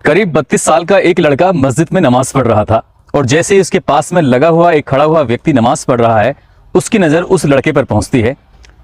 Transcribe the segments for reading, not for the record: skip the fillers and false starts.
करीब 32 साल का एक लड़का मस्जिद में नमाज पढ़ रहा था और जैसे ही उसके पास में लगा हुआ एक खड़ा हुआ व्यक्ति नमाज पढ़ रहा है, उसकी नजर उस लड़के पर पहुंचती है।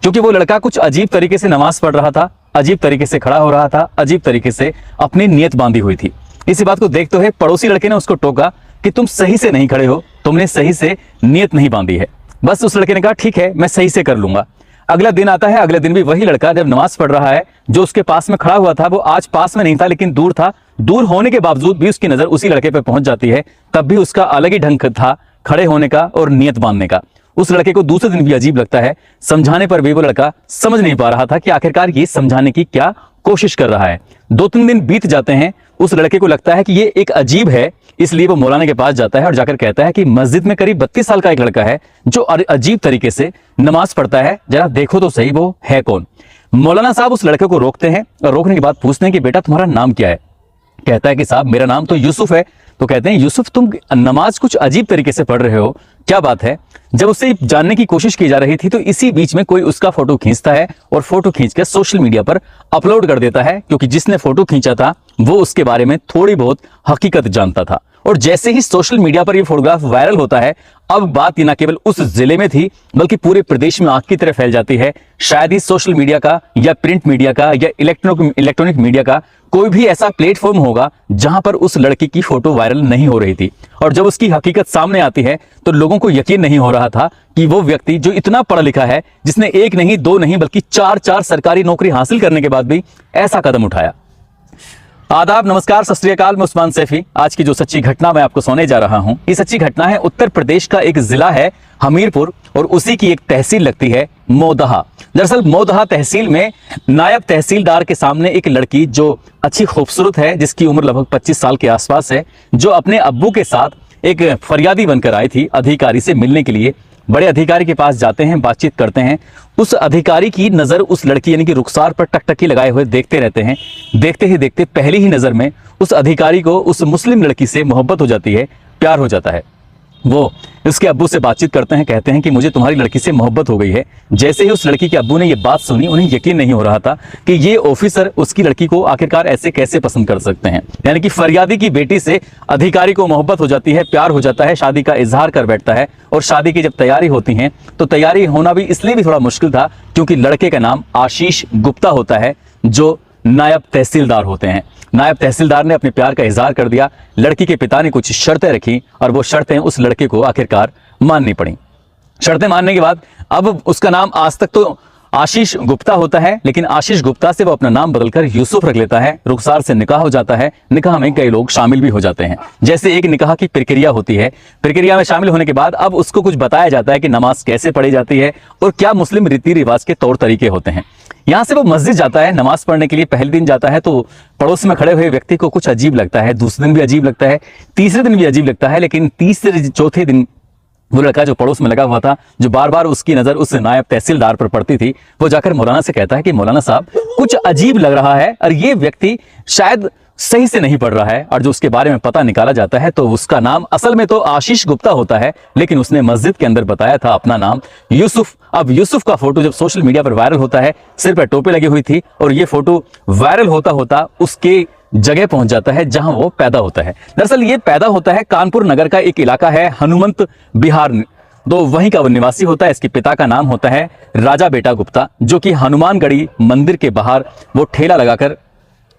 क्योंकि वो लड़का कुछ अजीब तरीके से नमाज पढ़ रहा था, अजीब तरीके से खड़ा हो रहा था, अजीब तरीके से अपनी नियत बांधी हुई थी। इसी बात को देखते हुए पड़ोसी लड़के ने उसको टोका कि तुम सही से नहीं खड़े हो, तुमने सही से नियत नहीं बांधी है। बस उस लड़के ने कहा ठीक है, मैं सही से कर लूंगा। अगला दिन आता है, अगले दिन भी वही लड़का जब नमाज पढ़ रहा है, जो उसके पास में खड़ा हुआ था वो आज पास में नहीं था लेकिन दूर था। दूर होने के बावजूद भी उसकी नजर उसी लड़के पर पहुंच जाती है। तब भी उसका अलग ही ढंग था खड़े होने का और नियत बांधने का। उस लड़के को दूसरे दिन भी अजीब लगता है। समझाने पर भी वो लड़का समझ नहीं पा रहा था कि आखिरकार ये समझाने की क्या कोशिश कर रहा है। 2-3 दिन बीत जाते हैं। उस लड़के को लगता है कि ये एक अजीब है, इसलिए वो मौलाना के पास जाता है और जाकर कहता है कि मस्जिद में करीब 32 साल का एक लड़का है जो अजीब तरीके से नमाज पढ़ता है, जरा देखो तो सही वो है कौन। मौलाना साहब उस लड़के को रोकते हैं और रोकने के बाद पूछते हैं कि बेटा तुम्हारा नाम क्या है। कहता है कि साहब मेरा नाम तो यूसुफ है। तो कहते हैं यूसुफ तुम नमाज कुछ अजीब तरीके से पढ़ रहे हो, क्या बात है। जब उससे जानने की कोशिश की जा रही थी तो इसी बीच में कोई उसका फोटो खींचता है और फोटो खींचकर सोशल मीडिया पर अपलोड कर देता है, क्योंकि जिसने फोटो खींचा था वो उसके बारे में थोड़ी बहुत हकीकत जानता था। और जैसे ही सोशल मीडिया पर ये फोटोग्राफ वायरल होता है, अब बात ये न केवल उस जिले में थी बल्कि पूरे प्रदेश में आग की तरह फैल जाती है। शायद ही सोशल मीडिया का या प्रिंट मीडिया का या इलेक्ट्रॉनिक मीडिया का कोई भी ऐसा प्लेटफॉर्म होगा जहां पर उस लड़की की फोटो वायरल नहीं हो रही थी। और जब उसकी हकीकत सामने आती है तो लोगों को यकीन नहीं हो रहा था कि वो व्यक्ति जो इतना पढ़ा लिखा है, जिसने एक नहीं दो नहीं बल्कि 4 सरकारी नौकरी हासिल करने के बाद भी ऐसा कदम उठाया। आदाब, नमस्कार, सत श्री अकाल। मैं उस्मान सैफी। आज की जो सच्ची घटना मैं आपको सुनाने जा रहा हूं, ये सच्ची घटना है उत्तर प्रदेश का एक जिला है हमीरपुर और उसी की एक तहसील लगती है मोदहा। दरअसल मोदहा तहसील में नायब तहसीलदार के सामने एक लड़की जो अच्छी खूबसूरत है, जिसकी उम्र लगभग 25 साल के आसपास है, जो अपने अब्बू के साथ एक फरियादी बनकर आई थी अधिकारी से मिलने के लिए। बड़े अधिकारी के पास जाते हैं, बातचीत करते हैं। उस अधिकारी की नजर उस लड़की यानी कि रुखसार पर टकटकी लगाए हुए देखते रहते हैं। देखते ही देखते पहली ही नजर में उस अधिकारी को उस मुस्लिम लड़की से मोहब्बत हो जाती है, प्यार हो जाता है। वो उसके अब्बू से बातचीत करते हैं, कहते हैं कि मुझे तुम्हारी लड़की से मोहब्बत हो गई है। जैसे ही उस लड़की के अब्बू ने ये बात सुनी, उन्हें यकीन नहीं हो रहा था कि ये ऑफिसर उसकी लड़की को आखिरकार ऐसे कैसे पसंद कर सकते हैं। यानी कि फरियादी की बेटी से अधिकारी को मोहब्बत हो जाती है, प्यार हो जाता है, शादी का इजहार कर बैठता है। और शादी की जब तैयारी होती है तो तैयारी होना भी इसलिए भी थोड़ा मुश्किल था क्योंकि लड़के का नाम आशीष गुप्ता होता है, जो नायब तहसीलदार होते हैं। नायब तहसीलदार ने अपने प्यार का इजहार कर दिया। लड़की के पिता ने कुछ शर्तें रखी और वो शर्तें उस लड़के को आखिरकार माननी पड़ी। शर्तें मानने के बाद अब उसका नाम आज तक तो आशीष गुप्ता होता है, लेकिन आशीष गुप्ता से वो अपना नाम बदलकर यूसुफ रख लेता है। रुखसार से निकाह हो जाता है। निकाह में कई लोग शामिल भी हो जाते हैं। जैसे एक निकाह की प्रक्रिया होती है, प्रक्रिया में शामिल होने के बाद अब उसको कुछ बताया जाता है कि नमाज कैसे पढ़ी जाती है और क्या मुस्लिम रीति रिवाज के तौर तरीके होते हैं। यहाँ से वो मस्जिद जाता है नमाज पढ़ने के लिए। पहले दिन जाता है तो पड़ोस में खड़े हुए व्यक्ति को कुछ अजीब लगता है, दूसरे दिन भी अजीब लगता है, तीसरे दिन भी अजीब लगता है, लेकिन तीसरे चौथे दिन वो लड़का जो पड़ोस में लगा हुआ था, जो बार बार उसकी नजर उस नायब तहसीलदार पर पड़ती थी, वो जाकर मौलाना से कहता है कि मौलाना साहब कुछ अजीब लग रहा है और ये व्यक्ति शायद सही से नहीं पढ़ रहा है। और जो उसके बारे में पता निकाला जाता है तो उसका नाम असल में तो आशीष गुप्ता होता है, लेकिन उसने मस्जिद के अंदर बताया था अपना नाम यूसुफ। अब यूसुफ का फोटो जब सोशल मीडिया पर वायरल होता है, सिर पर टोपी लगी हुई थी और ये फोटो वायरल होता होता उसके जगह पहुंच जाता है जहां वो पैदा होता है। दरअसल ये पैदा होता है कानपुर नगर का एक इलाका है हनुमंत बिहार, तो वहीं का वो निवासी होता है। इसके पिता का नाम होता है राजा बेटा गुप्ता, जो कि हनुमानगढ़ी मंदिर के बाहर वो ठेला लगाकर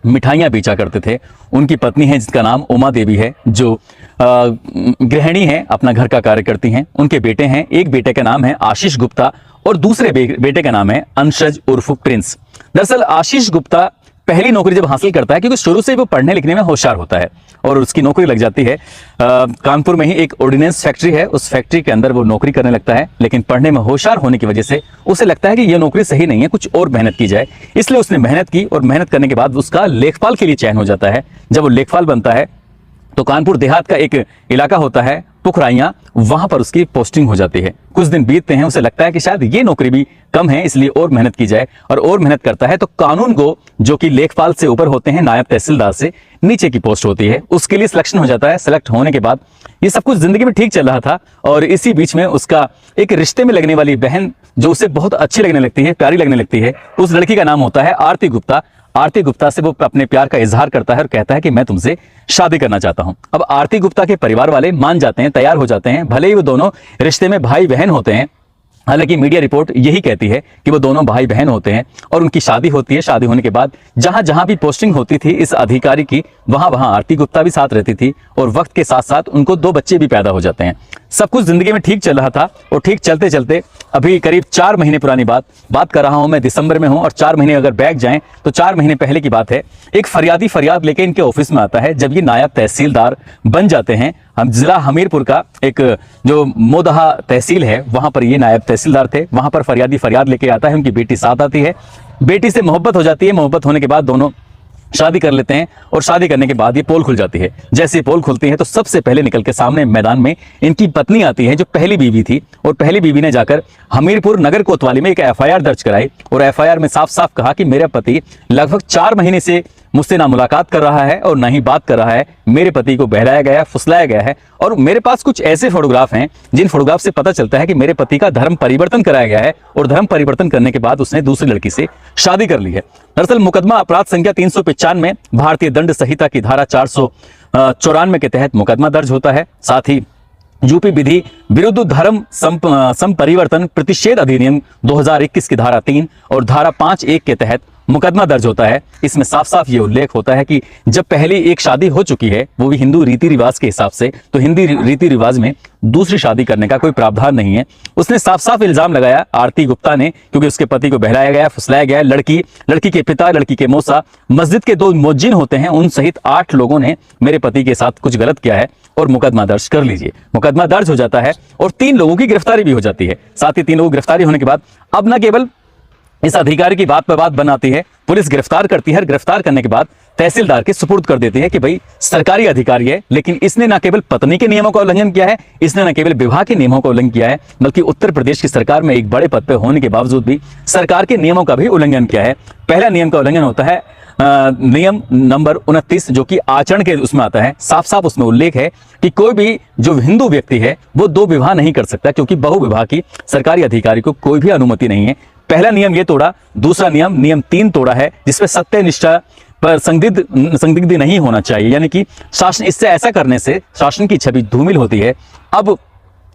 मिठाइयां बेचा करते थे। उनकी पत्नी है जिसका नाम उमा देवी है, जो गृहिणी है, अपना घर का कार्य करती हैं। उनके बेटे हैं, एक बेटे का नाम है आशीष गुप्ता और दूसरे बेटे का नाम है अंशज उर्फ प्रिंस। दरअसल आशीष गुप्ता पहली नौकरी जब हासिल करता है, क्योंकि शुरू से वो पढ़ने लिखने में होशियार होता है, और उसकी नौकरी लग जाती है कानपुर में ही एक ऑर्डिनेंस फैक्ट्री है, उस फैक्ट्री के अंदर वो नौकरी करने लगता है। लेकिन पढ़ने में होशियार होने की वजह से उसे लगता है कि ये नौकरी सही नहीं है, कुछ और मेहनत की जाए। इसलिए उसने मेहनत की और मेहनत करने के बाद उसका लेखपाल के लिए चयन हो जाता है। जब वो लेखपाल बनता है तो कानपुर देहात का एक इलाका होता है पुखराइयां, वहां पर उसकी पोस्टिंग हो जाती है। कुछ दिन बीतते हैं, उसे लगता है कि शायद ये नौकरी भी कम है, इसलिए और मेहनत की जाए। और मेहनत करता है तो कानून गो, जो कि लेखपाल से ऊपर होते हैं, नायब तहसीलदार से नीचे की पोस्ट होती है, उसके लिए सिलेक्शन हो जाता है। सिलेक्ट होने के बाद ये सब कुछ जिंदगी में ठीक चल रहा था और इसी बीच में उसका एक रिश्ते में लगने वाली बहन जो उसे बहुत अच्छी लगने लगती है, प्यारी लगने लगती है। उस लड़की का नाम होता है आरती गुप्ता। आरती गुप्ता से वो अपने प्यार का इजहार करता है और कहता है कि मैं तुमसे शादी करना चाहता हूं। अब आरती गुप्ता के परिवार वाले मान जाते हैं, तैयार हो जाते हैं, भले ही वो दोनों रिश्ते में भाई बहन होते हैं। हालांकि मीडिया रिपोर्ट यही कहती है कि वो दोनों भाई बहन होते हैं और उनकी शादी होती है। शादी होने के बाद जहां जहां भी पोस्टिंग होती थी इस अधिकारी की, वहां वहां आरती गुप्ता भी साथ रहती थी और वक्त के साथ साथ उनको 2 बच्चे भी पैदा हो जाते हैं। सब कुछ जिंदगी में ठीक चल रहा था और ठीक चलते चलते अभी करीब 4 महीने पुरानी बात कर रहा हूं मैं, दिसंबर में हूं और 4 महीने अगर बैक जाएं तो 4 महीने पहले की बात है। एक फरियादी फरियाद लेके इनके ऑफिस में आता है। जब ये नायब तहसीलदार बन जाते हैं, हम जिला हमीरपुर का एक जो मोदहा तहसील है वहां पर ये नायब तहसीलदार थे। वहां पर फरियादी फरियाद लेके आता है, उनकी बेटी साथ आती है, बेटी से मोहब्बत हो जाती है। मोहब्बत होने के बाद दोनों शादी कर लेते हैं और शादी करने के बाद ये पोल खुल जाती है। जैसे पोल खुलती है तो सबसे पहले निकल के सामने मैदान में इनकी पत्नी आती है जो पहली बीवी थी, और पहली बीवी ने जाकर हमीरपुर नगर कोतवाली में एक एफआईआर दर्ज कराई और एफआईआर में साफ साफ कहा कि मेरा पति लगभग 4 महीने से मुझसे ना मुलाकात कर रहा है और ना ही बात कर रहा है। मेरे पति को बहलाया गया है, फुसलाया गया है और मेरे पास कुछ ऐसे फोटोग्राफ हैं जिन फोटोग्राफ से पता चलता है कि मेरे पति का धर्म परिवर्तन कराया गया है और धर्म परिवर्तन करने के बाद उसने दूसरी लड़की से शादी कर ली है। दरअसल मुकदमा अपराध संख्या 395 भारतीय दंड संहिता की धारा 494 के तहत मुकदमा दर्ज होता है। साथ ही यूपी विधि विरुद्ध धर्म संपरिवर्तन प्रतिषेध अधिनियम 2021 की धारा 3 और धारा 5(1) के तहत मुकदमा दर्ज होता है। इसमें साफ साफ ये उल्लेख होता है कि जब पहले एक शादी हो चुकी है, वो भी हिंदू रीति रिवाज के हिसाब से, तो हिंदी रीति रिवाज में दूसरी शादी करने का कोई प्रावधान नहीं है। उसने साफ साफ इल्जाम लगाया आरती गुप्ता ने, क्योंकि उसके पति को बहलाया गया, फुसलाया गया। लड़की के पिता, लड़की के मौसा, मस्जिद के 2 मुअज्जिन होते हैं, उन सहित 8 लोगों ने मेरे पति के साथ कुछ गलत किया है और मुकदमा दर्ज कर लीजिए। मुकदमा दर्ज हो जाता है और 3 लोगों की गिरफ्तारी भी हो जाती है। साथ ही 3 लोगों की गिरफ्तारी होने के बाद अब न केवल इस अधिकारी की बात पर बात बनाती है, पुलिस गिरफ्तार करती है। गिरफ्तार करने के बाद तहसीलदार के सुपुर्द कर देती है कि भाई सरकारी अधिकारी है, लेकिन इसने न केवल पत्नी के नियमों का उल्लंघन किया है, इसने न केवल विवाह के नियमों का उल्लंघन किया है, बल्कि उत्तर प्रदेश की सरकार में एक बड़े पद पर होने के बावजूद भी सरकार के नियमों का भी उल्लंघन किया है। पहला नियम का उल्लंघन होता है नियम नंबर 29, जो कि आचरण के उसमें आता है। साफ साफ उसमें उल्लेख है कि कोई भी जो हिंदू व्यक्ति है वो 2 विवाह नहीं कर सकता, क्योंकि बहु विवाह की सरकारी अधिकारी को कोई भी अनुमति नहीं है। पहला नियम ये तोड़ा। दूसरा नियम 3 तोड़ा है, जिसमें सत्य निष्ठा पर संदिग्ध नहीं होना चाहिए, यानी कि शासन, इससे ऐसा करने से शासन की छवि धूमिल होती है। अब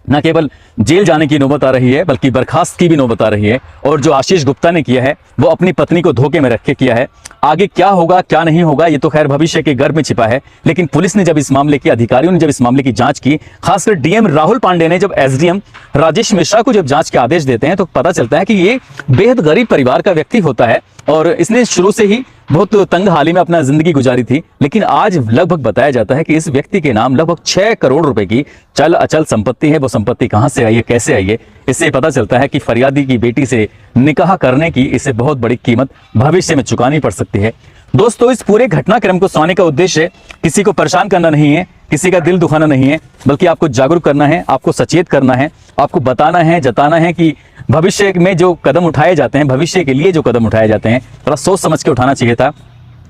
न केवल जेल जाने की नौबत आ रही है, बल्कि बर्खास्त की भी नौबत आ रही है। और जो आशीष गुप्ता ने किया है वो अपनी पत्नी को धोखे में रख के किया है। आगे क्या होगा क्या नहीं होगा ये तो खैर भविष्य के गर्भ में छिपा है, लेकिन पुलिस ने जब इस मामले की, अधिकारियों ने जब इस मामले की जांच की, खासकर डीएम राहुल पांडे ने जब एसडीएम राजेश मिश्रा को जब जांच के आदेश देते हैं, तो पता चलता है कि ये बेहद गरीब परिवार का व्यक्ति होता है और इसने शुरू से ही बहुत तंग हाली में अपना जिंदगी गुजारी थी। लेकिन आज लगभग बताया जाता है कि इस व्यक्ति के नाम लगभग 6 करोड़ रुपए की चल अचल संपत्ति है। वो संपत्ति कहां से आई है, कैसे आई है, इससे पता चलता है कि फरियादी की बेटी से निकाह करने की इसे बहुत बड़ी कीमत भविष्य में चुकानी पड़ सकती है। दोस्तों, इस पूरे घटनाक्रम को सुनाने का उद्देश्य किसी को परेशान करना नहीं है, किसी का दिल दुखाना नहीं है, बल्कि आपको जागरूक करना है, आपको सचेत करना है, आपको बताना है, जताना है कि भविष्य में जो कदम उठाए जाते हैं, भविष्य के लिए जो कदम उठाए जाते हैं, थोड़ा सोच समझ के उठाना चाहिए था।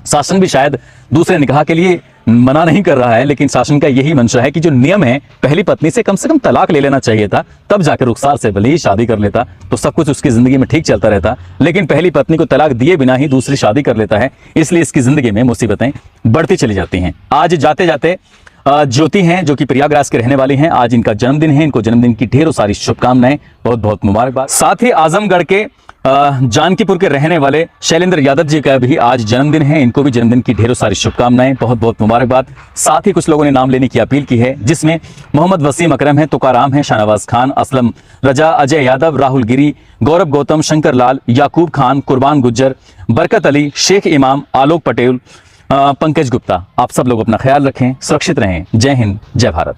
शासन भी शायद दूसरे निकाह के लिए मना नहीं कर रहा है, लेकिन शासन का यही मंशा है कि जो नियम है, पहली पत्नी से कम तलाक ले लेना चाहिए था, तब जाकर रुखसार से भले ही शादी कर लेता तो सब कुछ उसकी जिंदगी में ठीक चलता रहता। लेकिन पहली पत्नी को तलाक दिए बिना ही दूसरी शादी कर लेता है, इसलिए इसकी जिंदगी में मुसीबतें बढ़ती चली जाती हैं। आज जाते जाते ज्योति हैं, जो कि प्रयागराज के रहने वाली हैं, आज इनका जन्मदिन है। इनको जन्मदिन की ढेरों सारी शुभकामनाएं, बहुत बहुत मुबारकबाद। साथ ही आजमगढ़ के जानकीपुर के रहने वाले शैलेंद्र यादव जी का भी आज जन्मदिन है, इनको भी जन्मदिन की ढेरों सारी शुभकामनाएं, बहुत बहुत मुबारकबाद। साथ ही कुछ लोगों ने नाम लेने की अपील की है, जिसमें मोहम्मद वसीम अकरम है, तुकाराम है, शाहनवाज खान, असलम रजा, अजय यादव, राहुल गिरी, गौरव गौतम, शंकर लाल, याकूब खान, कुर्बान गुज्जर, बरकत अली, शेख इमाम, आलोक पटेल, पंकज गुप्ता। आप सब लोग अपना ख्याल रखें, सुरक्षित रहें। जय हिंद, जय भारत।